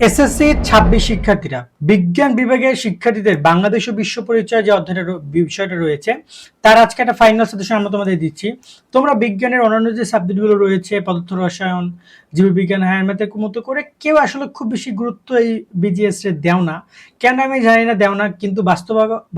SSC 26 শিক্ষার্থীরা বিজ্ঞান বিভাগের শিক্ষার্থীদের বাংলাদেশ ও বিশ্ব পরিচয় যে অধ্যায়ের বিষয়টা রয়েছে তার আজকে একটা ফাইনাল সাজেশন আমরা তোমাদের দিচ্ছি। তোমরা বিজ্ঞানের অন্যান্য যে সাবজেক্টগুলো রয়েছে পদার্থ রসায়ন, জীববিজ্ঞান, হায়ার ম্যাথের মতো করে কেউ আসলে খুব বেশি গুরুত্ব এই বিজিএস এর দেও না। কেন আমি জানি না দেও না, কিন্তু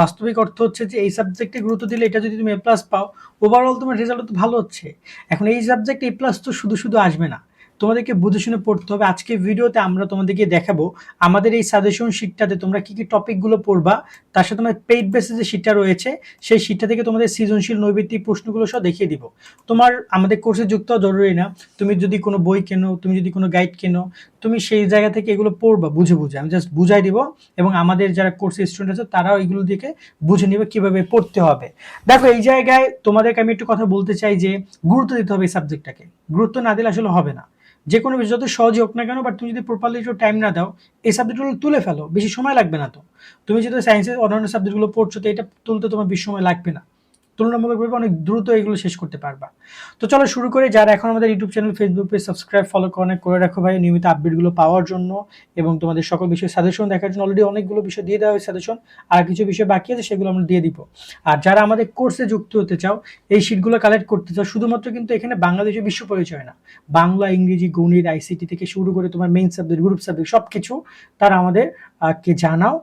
বাস্তবিক অর্থ হচ্ছে যে এই সাবজেক্টে গুরুত্ব দিলে এটা যদি তুমি এ প্লাস পাও, ওভারঅল তোমার রেজাল্ট তো ভালো হচ্ছে। এখন এই সাবজেক্ট এ প্লাস তো শুধু শুধু আসবে না, তোমাদেরকে বুঝে শুনে পড়তে হবে। আজকে ভিডিওতে আমরা তোমাদেরকে দেখাবো আমাদের এই সাজেশন শিটটাতে তোমরা কি কি টপিকগুলো পড়বা, তার সাথে তোমার পেইড বেসে যে শিটটা রয়েছে সেই শিটটা থেকে তোমাদের সৃজনশীল নৈবেত্তিক প্রশ্নগুলো সব দেখিয়ে দিব। তোমার আমাদের কোর্সে যুক্ত হওয়া জরুরি না, তুমি যদি কোনো বই কেনো, তুমি যদি কোনো গাইড কেনো, তুমি সেই জায়গা থেকে এগুলো পড়বা বুঝে বুঝে। আমি জাস্ট বুঝাই দিব এবং আমাদের যারা কোর্সের স্টুডেন্ট আছে তারাও এগুলো দেখে বুঝে নেবে কিভাবে পড়তে হবে। দেখো এই জায়গায় তোমাদেরকে আমি একটু কথা বলতে চাই যে গুরুত্ব দিতে হবে এই সাবজেক্টটাকে। গুরুত্ব না দিলে আসলে হবে না। যে কোনো বিষয় যত সহজই হোক না কেন, বাট তুমি যদি প্রপারলি একটু টাইম না দাও এই সাবজেক্টগুলো তুলে ফেলো, বেশি সময় লাগবে না। তো তুমি যেহেতু সায়েন্সের অন্যান্য সাবজেক্টগুলো পড়ছো তো এটা তুলতে তোমার বেশি সময় লাগবে না, তুলনামূলকভাবে অনেক দ্রুত এগুলো শেষ করতে পারবা। তো চলো শুরু করে। যারা এখন আমাদের YouTube channel, Facebook page subscribe follow করে রাখো ভাই, নিয়মিত আপডেটগুলো পাওয়ার জন্য এবং তোমাদের সকল বিষয়ে সাজেশন দেখার জন্য। অলরেডি অনেকগুলো বিষয় দিয়ে দেওয়া হয়েছে সাজেশন, আর কিছু বিষয় বাকি আছে সেগুলো আমরা দিয়ে দিব। আর যারা আমাদের কোর্সে যুক্ত হতে চাও, এই শিটগুলো কালেক্ট করতে চাও, শুধুমাত্র কিন্তু এখানে বাংলাদেশের বিশ্ব পরিচয় না, বাংলা, ইংরেজি, গণিত, আইসিটি থেকে শুরু করে তোমার মেইন সাবজেক্ট, গ্রুপ সাবজেক্ট সব কিছু তারা আমাদের কে জানাও,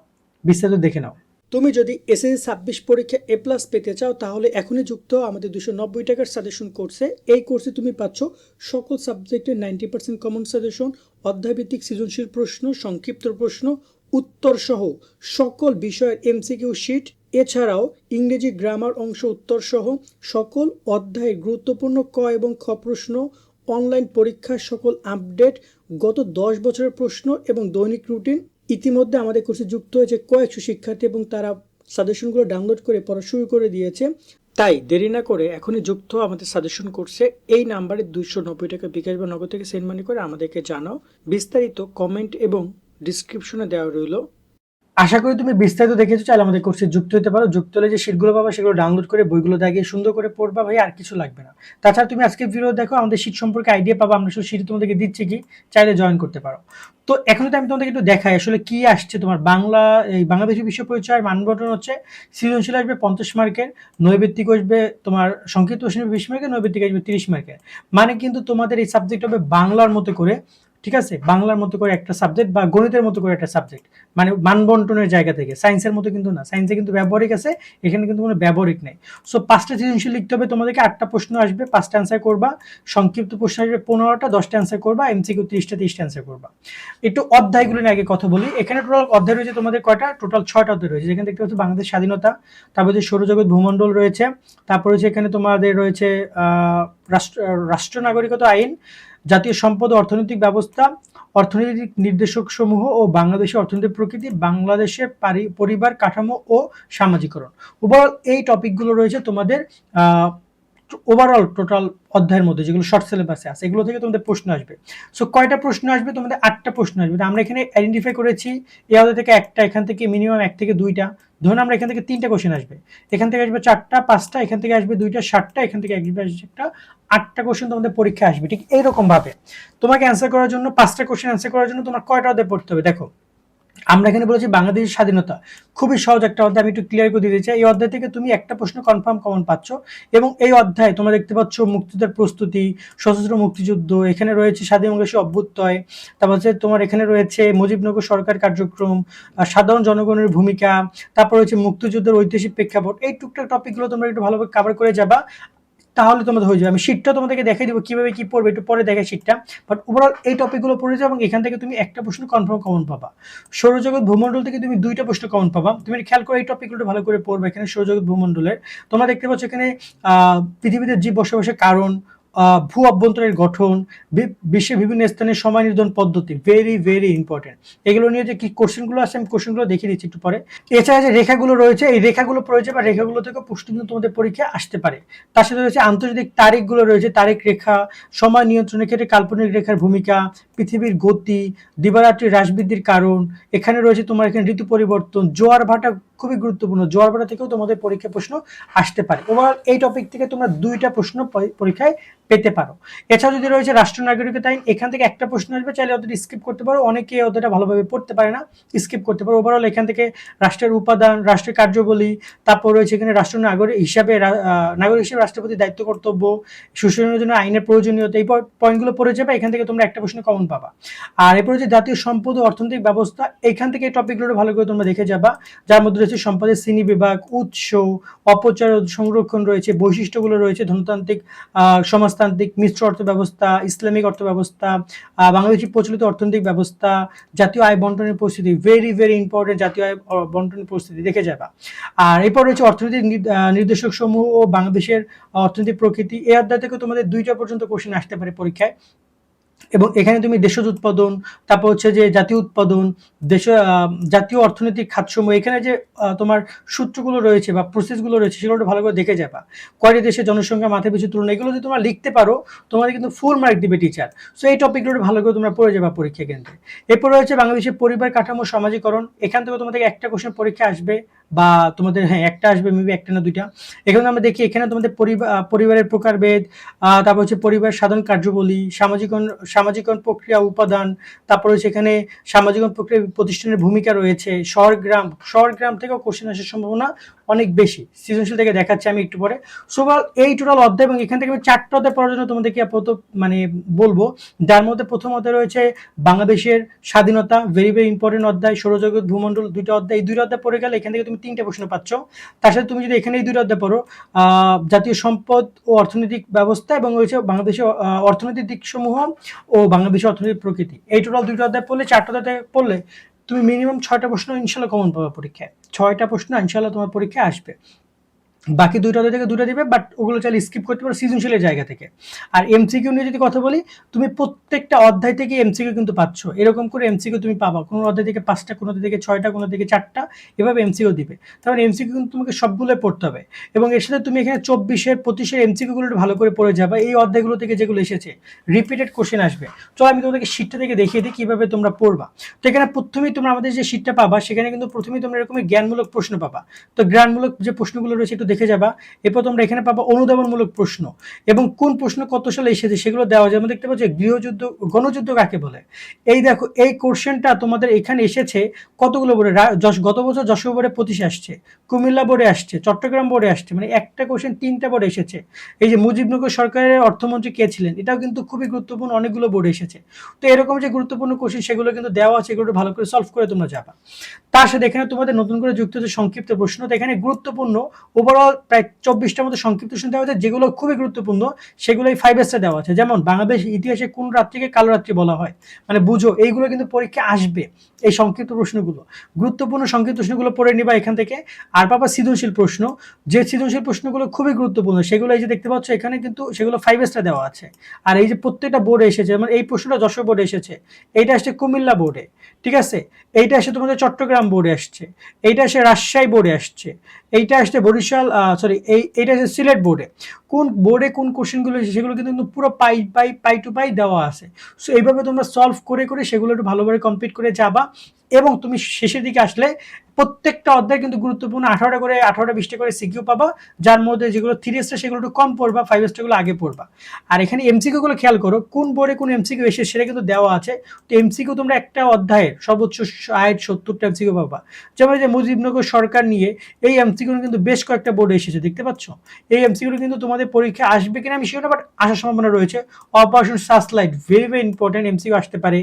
বিস্তারিত দেখে নাও। তুমি যদি এসএসসি 26 পরীক্ষা এ প্লাস পেতে চাও তাহলে এখনই যুক্ত হও আমাদের 290 টাকার সাজেশন কোর্সে। এই কোর্সে তুমি পাচ্ছ সকল সাবজেক্টের 90% কমন সাজেশন, অধ্যায়ভিত্তিক সৃজনশীল প্রশ্ন, সংক্ষিপ্ত প্রশ্ন, উত্তর সহ সকল বিষয়ের এমসিকিউ শিট, এছাড়াও ইংরেজি গ্রামার অংশ উত্তর সহ সকল অধ্যায়ের গুরুত্বপূর্ণ ক এবং খ প্রশ্ন, অনলাইন পরীক্ষার সকল আপডেট, গত 10 বছরের প্রশ্ন এবং দৈনিক রুটিন। ইতিমধ্যে আমাদের কোর্সে যুক্ত হয়েছে কয়েকশো শিক্ষার্থী এবং তারা সাজেশনগুলো ডাউনলোড করে পড়া শুরু করে দিয়েছে। তাই দেরি না করে এখনই যুক্ত আমাদের সাজেশন কোর্সে। এই নাম্বারে 290 টাকা বিকাশ বা নগদ থেকে সেন্ড মানি করে আমাদেরকে জানাও। বিস্তারিত কমেন্ট এবং ডিসক্রিপশনে দেওয়া রইল। আশা করি তুমি বিস্তারিত দেখেছো, চাইলে আমাদের কোর্সে যুক্ত হতে পারো। যুক্ত হলে যে শিটগুলো পাবা সেগুলো ডাউনলোড করে বইগুলো দেখিয়ে সুন্দর করে পড়বা ভাই, আর কিছু লাগবে না। তাছাড়া তুমি আজকে ভিডিও দেখো, আমাদের শিট সম্পর্কে আইডিয়া পাবা, আমরা শুধু শিট তোমাদেরকে দিচ্ছি কি, চাইলে জয়েন করতে পারো। তো এখন তো আমি তোমাদেরকে একটু দেখাই আসলে কি আসছে তোমার বাংলা। এই বাংলাদেশের বিশ্ব পরিচয় মানবন্টন হচ্ছে সৃজনশীল আসবে 50 মার্কের, নৈবেত্তিক আসবে তোমার, সংক্ষিপ্ত আসবে 20 মার্কের, নৈবেত্তিক আসবে 30 মার্কের। মানে কিন্তু তোমাদের এই সাবজেক্ট হবে বাংলার মতো করে, ঠিক আছে, বাংলার মতো করে একটা সাবজেক্ট বা গণিতের মতো করে একটা সাবজেক্ট, মানে মানবন্টনের জায়গা থেকে। সায়েন্সের মতো কিন্তু না, সায়েন্সে কিন্তু ব্যবহারিক আছে, এখানে কিন্তু কোনো ব্যবহারিক নেই। সো 5টা সৃজনশীল লিখতে হবে তোমাদেরকে, 8টা প্রশ্ন আসবে, 5টা অ্যান্সার করবা, সংক্ষিপ্ত প্রশ্ন আসবে 15টা, 10টা অ্যান্সার করবা, এমসিকিউ 30টা, 30টা অ্যান্সার করবা। একটু অধ্যায়গুলো নিয়ে আগে কথা বলি। এখানে টোটাল অধ্যায় রয়েছে তোমাদের কয়টা, টোটাল 6টা অধ্যায় রয়েছে। যেখানে দেখতে পাচ্ছ বাংলাদেশ স্বাধীনতা, তারপর যে সৌরজগৎ ভূমণ্ডল রয়েছে, তারপর হচ্ছে এখানে তোমাদের রয়েছে রাষ্ট্র নাগরিকতা আইন, জাতীয় সম্পদ ও অর্থনৈতিক ব্যবস্থা, অর্থনৈতিক নির্দেশক সমূহ ও বাংলাদেশের অর্থনৈতিক প্রকৃতি, বাংলাদেশের পরিবার কাঠামো ও সামাজিকরণ। ওভারঅল এই টপিকগুলো রয়েছে তোমাদের ওভারঅল টোটাল অধ্যায়ের মধ্যে, যেগুলো শর্ট সিলেবাসে আছে এগুলো থেকে তোমাদের প্রশ্ন আসবে। সো কয়টা প্রশ্ন আসবে তোমাদের, 8টা প্রশ্ন আসবে। আমরা এখানে আইডেন্টিফাই করেছি এই অধ্যায় থেকে একটা, এখান থেকে মিনিমাম 1 থেকে 2টা, ধরুন আমরা এখান থেকে 3টা কোশ্চেন আসবে, এখান থেকে আসবে 4টা, 5টা, এখান থেকে আসবে 2টা, 7টা, এখান থেকে আসবে একটা, 8টা কোশ্চেন তোমাদের পরীক্ষা আসবে। ঠিক এইরকম ভাবে তোমাকে অ্যান্সার করার জন্য, 5টা কোশ্চেন অ্যান্সার করার জন্য তোমার কয়টা অধ্যায় পড়তে হবে দেখো। আমরা এখানে বলেছি বাংলাদেশের স্বাধীনতা, খুবই সহজ একটা অধ্যায়, আমি একটু ক্লিয়ার করে দিতে চাই। এই অধ্যায় থেকে তুমি একটা প্রশ্ন কনফার্ম কমন পাচ্ছ এবং এই অধ্যায়ে তোমরা দেখতে পাচ্ছ মুক্তিযুদ্ধের প্রস্তুতি, সশস্ত্র মুক্তিযুদ্ধ, এখানে রয়েছে স্বাধীন বাংলাদেশের অভ্যুদয়, তারপর হচ্ছে তোমার এখানে রয়েছে মুজিবনগর সরকার কার্যক্রম, সাধারণ জনগণের ভূমিকা, তারপর হচ্ছে মুক্তিযুদ্ধের ঐতিহাসিক প্রেক্ষাপট। এই টুকটাক টপিকগুলো তোমরা একটু ভালোভাবে কভার করে যাবা, তাহলে তোমাদের হয়ে যাবে। আমি শিটটা তোমাদেরকে দেখাই দিব কিভাবে কি পড়বে, একটু পরে দেখাই শিটটা। বাট ওভারঅল এই টপিকগুলো পড়ে যাও এবং এখান থেকে তুমি একটা প্রশ্ন কনফার্ম কমন পাবা। সৌরজগৎ ভূমণ্ডল থেকে তুমি 2টা প্রশ্ন কমন পাবা। তুমি খেয়াল করে এই টপিকগুলো ভালো করে পড়বে। এখানে সৌরজগৎ ভূমণ্ডলের তোমরা দেখতে পাচ্ছ এখানে পৃথিবীতে জীব বসবাসের কারণ, ভূ অভ্যন্তরের গঠন, বিশ্বের বিভিন্ন স্থানের সময় নির্ধারণ পদ্ধতি, ভেরি ভেরি ইম্পর্টেন্ট। এগুলো নিয়ে যে কি কোশ্চেনগুলো আছে আমি কোশ্চেনগুলো দেখিয়ে দিচ্ছি একটু পরে। এছাড়া যে রেখাগুলো রয়েছে, এই রেখাগুলো প্রয়োজন বা রেখাগুলো থেকে প্রশ্ন কিন্তু তোমাদের পরীক্ষা আসতে পারে। তার সাথে রয়েছে আন্তর্জাতিক তারিখগুলো রয়েছে, তারিখ রেখা, সময় নিয়ন্ত্রণের ক্ষেত্রে কাল্পনিক রেখার ভূমিকা, পৃথিবীর গতি, দিবারাত্রি হ্রাস বৃদ্ধির কারণ, এখানে রয়েছে তোমার এখানে ঋতু পরিবর্তন, জোয়ার ভাটা খুবই গুরুত্বপূর্ণ, জোয়ার ভাটা থেকেও তোমাদের পরীক্ষা প্রশ্ন আসতে পারে। ওভারঅল এই টপিক থেকে তোমরা 2টা প্রশ্ন পরীক্ষায় পেতে পারো। এছাড়া যদি রয়েছে রাষ্ট্র নাগরিকতা আইন, এখান থেকে একটা প্রশ্ন আসবে, চাইলে অতটা স্কিপ করতে পারো, অনেকে অতটা ভালোভাবে পড়তে পারে না, স্কিপ করতে পারো। ওভারঅল এখান থেকে রাষ্ট্রের উপাদান, রাষ্ট্রের কার্যাবলী, তারপর রয়েছে এখানে রাষ্ট্র নাগরিক হিসাবে রাষ্ট্রপতির দায়িত্ব কর্তব্য, সুশাসনের জন্য আইনের প্রয়োজনীয়তা, এই পয়েন্টগুলো পড়ে যাবে। এখান থেকে তোমরা একটা প্রশ্ন কমন পাবা। আর এরপর হচ্ছে জাতীয় সম্পদ ও অর্থনৈতিক ব্যবস্থা, এখান থেকে এই টপিকগুলো ভালো করে তোমরা দেখে যাবা, যার মধ্যে রয়েছে সম্পদের শ্রেণী বিভাগ, উৎস, অপচয় সংরক্ষণ রয়েছে, বৈশিষ্ট্যগুলো রয়েছে, ধনতান্ত্রিক, সমাজতান্ত্রিক, মিশ্র অর্থ ব্যবস্থা, ইসলামিক অর্থ ব্যবস্থা, বাংলাদেশের প্রচলিত অর্থনৈতিক ব্যবস্থা, জাতীয় আয় বন্টনের পরিস্থিতি, ভেরি ভেরি ইম্পর্টেন্ট, জাতীয় আয় বন্টনের পরিস্থিতি দেখে যাবা। আর এরপর রয়েছে অর্থনৈতিক নির্দেশক সমূহ ও বাংলাদেশের অর্থনৈতিক প্রকৃতি। এই অধ্যায় থেকে তোমাদের 2টা পর্যন্ত কোশ্চেন আসতে পারে পরীক্ষায়, এবং এখানে তুমি দেশজ উৎপাদন, তারপর হচ্ছে যে জাতীয় উৎপাদন, জাতীয় অর্থনৈতিক খাতসমূহ, এখানে যে তোমার সূত্রগুলো রয়েছে বা প্রসেসগুলো রয়েছে সেগুলো ভালো করে দেখে যাবা। কয়টি দেশের জনসংখ্যা, মাথা পিছু তুলনা, এগুলো যদি তোমরা লিখতে পারো তোমাদের কিন্তু ফুল মার্ক দিবে টিচার। সো এই টপিকগুলো ভালো করে তোমরা পড়ে যাবা পরীক্ষা কেন্দ্রে। এরপর রয়েছে বাংলাদেশের পরিবার কাঠামো সমাজীকরণ, এখান থেকে তোমাদের একটা কোশ্চেন পরীক্ষা আসবে, বা তোমাদের একটা আসবে, মেবি একটা না 2টা। এখানে আমরা দেখি এখানে তোমাদের পরিবারের প্রকারভেদ, তারপর হচ্ছে পরিবার সাধারণ কার্যাবলী, সামাজিকরণ প্রক্রিয়া উপাদান, তারপর হচ্ছে এখানে সামাজিকরণ প্রক্রিয়া প্রতিষ্ঠানের ভূমিকা রয়েছে, শহর গ্রাম থেকেও কোশ্চেন আসার সম্ভাবনা অনেক বেশি। সৃজনশীল থেকে দেখাচ্ছি আমি একটু পরে। সোভাল এই টোটাল অধ্যায়, এবং এখান থেকে আমি 4টা অধ্যায় পড়ার জন্য তোমাদেরকে আপাতত বলবো, যার মধ্যে প্রথম অধ্যায় রয়েছে বাংলাদেশের স্বাধীনতা, ভেরি ভেরি ইম্পর্টেন্ট অধ্যায়, সৌরজগৎ ভূমণ্ডল, 2টা অধ্যায়। এই 2টা অধ্যায় পড়ে গেলে এখান থেকে তুমি 3টে প্রশ্ন পাচ্ছ। তার সাথে তুমি যদি এখানে এই 2টা অধ্যায় পড়ো, জাতীয় সম্পদ ও অর্থনৈতিক ব্যবস্থা, এবং রয়েছে বাংলাদেশের অর্থনৈতিক দিকসমূহ ও বাংলাদেশের অর্থনৈতিক প্রকৃতি, এই টোটাল 2টা অধ্যায় পড়লে, 4টা অধ্যায় পড়লে তুমি মিনিমাম 6টা প্রশ্ন ইনশাল্লাহ কমন পাবে পরীক্ষায়। 6টা প্রশ্ন ইনশাল্লাহ তোমার পরীক্ষায় আসবে। বাকি 2টা থেকে 2টা দিবে, বাট ওগুলো চাইলে স্কিপ করতে পারো সৃজনশীলের জায়গা থেকে। আর এমসিকিউ নিয়ে যদি কথা বলি, তুমি প্রত্যেকটা অধ্যায় থেকে এমসিকিউ কিন্তু পাচ্ছ, এরকম করে এমসিকিউ তুমি পাবা, কোনো অধ্যায় থেকে 5টা, কোনো থেকে 6টা, কোনো থেকে 4টা, এভাবে এমসিকিউ দিবে। তারপর এমসিকিউ কিন্তু তোমাকে সবগুলোই পড়তে হবে, এবং এর সাথে তুমি এখানে 24-এর 25-এর এমসিকিউগুলো ভালো করে পড়ে যাবে। এই অধ্যায়গুলো থেকে যেগুলো এসেছে রিপিটেড কোশ্চেন আসবে। চলো আমি তোমাদেরকে শীটটা থেকে দেখিয়ে দিই কিভাবে তোমরা পড়বা। তো এখানে প্রথমেই তোমরা আমাদের যে শীটটা পাবা, সেখানে কিন্তু প্রথমেই তোমরা এরকমের জ্ঞানমূলক প্রশ্ন পাবা। তো জ্ঞানমূলক যে প্রশ্নগুলো রয়েছে একটু দেখে যাবা। এরপর তোমরা এখানে পাবা অনুধাবনমূলক প্রশ্ন, এবং কোন প্রশ্ন কত সালে এসেছে সেগুলো দেওয়া যায়। আমরা দেখতে পাচ্ছি গৃহযুদ্ধ, গণযুদ্ধ কাকে বলে। এই দেখো এই কোশ্চেনটা তোমাদের এখানে এসেছে কতগুলো বোর্ডে, গত বছর যশোর বোর্ডে 25 আসছে, কুমিল্লা বোর্ডে আসছে, চট্টগ্রাম বোর্ডে আসছে, মানে একটা কোশ্চেন 3টা বোর্ডে এসেছে। এই যে মুজিবনগর সরকারের অর্থমন্ত্রী কে ছিলেন, এটাও কিন্তু খুবই গুরুত্বপূর্ণ, অনেকগুলো বোর্ডে এসেছে। তো এরকম যে গুরুত্বপূর্ণ কোশ্চেন সেগুলো কিন্তু দেওয়া আছে, এগুলো ভালো করে সলভ করে তোমরা যাবা। তার সাথে এখানে তোমাদের নতুন করে যুক্ত হচ্ছে সংক্ষিপ্ত প্রশ্ন। তো এখানে গুরুত্বপূর্ণ ওভারঅল প্রায় 24টার মতো সংক্ষিপ্ত প্রশ্ন দেওয়া আছে, যেগুলো খুবই গুরুত্বপূর্ণ সেগুলোই 5 স্টার দেওয়া আছে। যেমন বাংলাদেশ ইতিহাসে কোন রাত্রিকে কালো রাত্রি বলা হয়, মানে বুঝো, এইগুলো কিন্তু পরীক্ষা আসবে। এই সংক্ষিপ্ত প্রশ্নগুলো, গুরুত্বপূর্ণ সংক্ষিপ্ত প্রশ্নগুলো পড়ে নিবা এখান থেকে। আর পাবা সৃজনশীল প্রশ্ন, যে সৃজনশীল প্রশ্নগুলো খুবই গুরুত্বপূর্ণ সেগুলো এই যে দেখতে পাচ্ছ এখানে কিন্তু সেগুলো 5 স্টার দেওয়া আছে। আর এই যে প্রত্যেকটা বোর্ডে এসেছে, যেমন এই প্রশ্নটা যশোর বোর্ডে এসেছে, এইটা আসছে কুমিল্লা বোর্ডে, ঠিক আছে, এইটা আসছে তোমাদের চট্টগ্রাম বোর্ডে আসছে, এইটা আসছে রাজশাহী বোর্ডে আসছে, এইটা আসছে বরিশাল, এইটা আসছে সিলেট বোর্ডে। কোন বোর্ডে কোন কোশ্চেনগুলো সেগুলো কিন্তু পুরো পাই টু পাই দেওয়া আছে। সো এইভাবে তোমরা সলভ করে করে সেগুলো একটু ভালোভাবে কমপ্লিট করে যাবা, এবং তুমি শেষের দিকে আসলে প্রত্যেকটা অধ্যায় কিন্তু গুরুত্বপূর্ণ, 18টা 20টা করে সিকিউ পাবা, যার মধ্যে যেগুলো 3 স্টার সেগুলো একটু কম পড়বা, 5 স্টারগুলো আগে পড়বা। আর এখানে এমসিকিউ গুলো খেয়াল করো, কোন বোর্ডে কোন এমসিকিউ এসে সেটা কিন্তু দেওয়া আছে। তো এমসিকিউ তোমরা একটা অধ্যায়ের সর্বোচ্চ 60-70টা এমসিকিউ পাবা। যেমন যে মুজিবনগর সরকার নিয়ে এই এমসিকিউ কিন্তু বেশ কয়েকটা বোর্ডে এসেছে, দেখতে পাচ্ছ। এই এমসিকিউ কিন্তু তোমাদের পরীক্ষা আসবে কিনা আমি শিওর না, বাট আসার সম্ভাবনা রয়েছে। Operation searchlight, very very important MCQ আসতে পারে।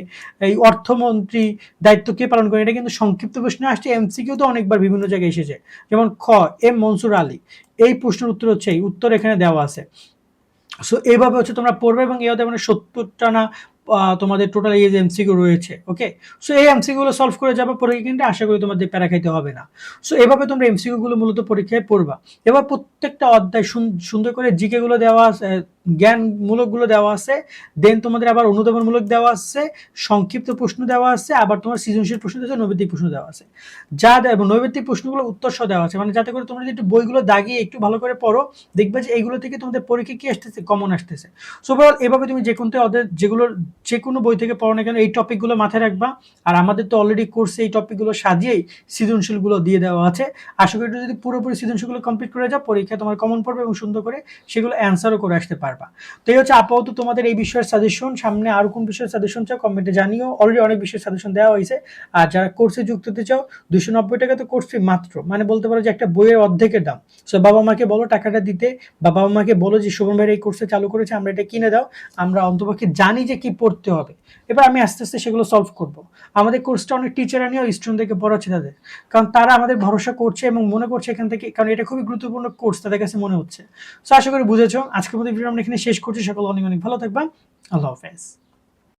এই অর্থমন্ত্রী দায়িত্ব কে পালন করেন, এটা কিন্তু সংক্ষিপ্ত প্রশ্ন আসছে, এমসিকিউ তো অনেকবার বিভিন্ন জায়গায় এসেছে। যেমন খ, এম মনসুর আলী, এই প্রশ্নের উত্তর হচ্ছে এই উত্তর এখানে দেওয়া আছে। সো এইভাবে হচ্ছে তোমরা পড়বে, এবং এই মানে 70টা না তোমাদের টোটাল এই যে এমসিকিউ রয়েছে, ওকে। সো এই এমসিকিউ গুলো সলভ করে যাবে পরীক্ষা, কিন্তু আশা করি তোমাদের প্যারা খাইতে হবে না। সো এভাবে তোমরা এমসিকিউ গুলো মূলত পরীক্ষায় পড়বা। এবার প্রত্যেকটা অধ্যায় সুন্দর করে জিকে গুলো দেওয়া আছে, জ্ঞানমূলক গুলো দেওয়া আছে, দেন তোমাদের আবার অনুধাবনমূলক দেওয়া আছে, সংক্ষিপ্ত প্রশ্ন দেওয়া আছে, আবার তোমার সৃজনশীল প্রশ্ন দেওয়া আছে, নৈবেদ্যিক প্রশ্ন দেওয়া আছে। যা এবং নৈবেদ্যিক প্রশ্নগুলো উত্তর সহ দেওয়া আছে, মানে যাতে করে তোমরা যদি একটু বইগুলো দাগিয়ে একটু ভালো করে পড়ো, দেখবে যে এইগুলো থেকে তোমাদের পরীক্ষা কি আসতেছে, কমন আসতেছে। সো ওভারঅল এভাবে তুমি যে কোনো বই থেকে পড়ো না কেন এই টপিকগুলো মাথায় রাখবা। আর আমাদের তো অলরেডি কোর্সে এই টপিকগুলো সাজিয়েই সৃজনশীলগুলো দিয়ে দেওয়া আছে। আশা করি যদি পুরোপুরি সৃজনশীলগুলো কমপ্লিট করে যাও, পরীক্ষায় তোমার কমন পড়বে এবং সুন্দর করে সেগুলো অ্যান্সারও করে আসতে পারবে। পারবা। তো এই হচ্ছে আপাতত তোমাদের এই বিষয়ের সাজেশন। সামনে আর কোন বিষয়ের সাজেশন চাও কমেন্টে জানিও। অলরেডি অনেক বিষয়ের সাজেশন দেওয়া হয়েছে। আর যারা কোর্সে যুক্ত হতে চাও 290 টাকা তো কোর্স ফি মাত্র, মানে বলতে পারো যে একটা বইয়ের অর্ধেকের দাম। সো বাবা মাকে বলো টাকাটা দিতে, বা বাবা মাকে বলো যে শোভন ভাইয়ের এই কোর্সে চালু করেছে, আমরা এটা কিনে দাও, আমরা অন্তপক্ষে জানি যে কি পড়তে হবে। এবার আমি আস্তে আস্তে সেগুলো সলভ করব। আমাদের কোর্সটা অনেক টিচাররা নিয়েও স্টুডেন্টদেরকে পড়াচ্ছে তাদের, কারণ তারা আমাদের ভরসা করছে এবং মনে করছে এখান থেকে, কারণ এটা খুবই গুরুত্বপূর্ণ কোর্স তাদের কাছে মনে হচ্ছে। সো আশা করি বুঝেছো। আজকের মতো ভিডিও আমরা এখানে শেষ করছি। সকল অনেক অনেক ভালো থাকবা। আল্লাহ হাফেজ।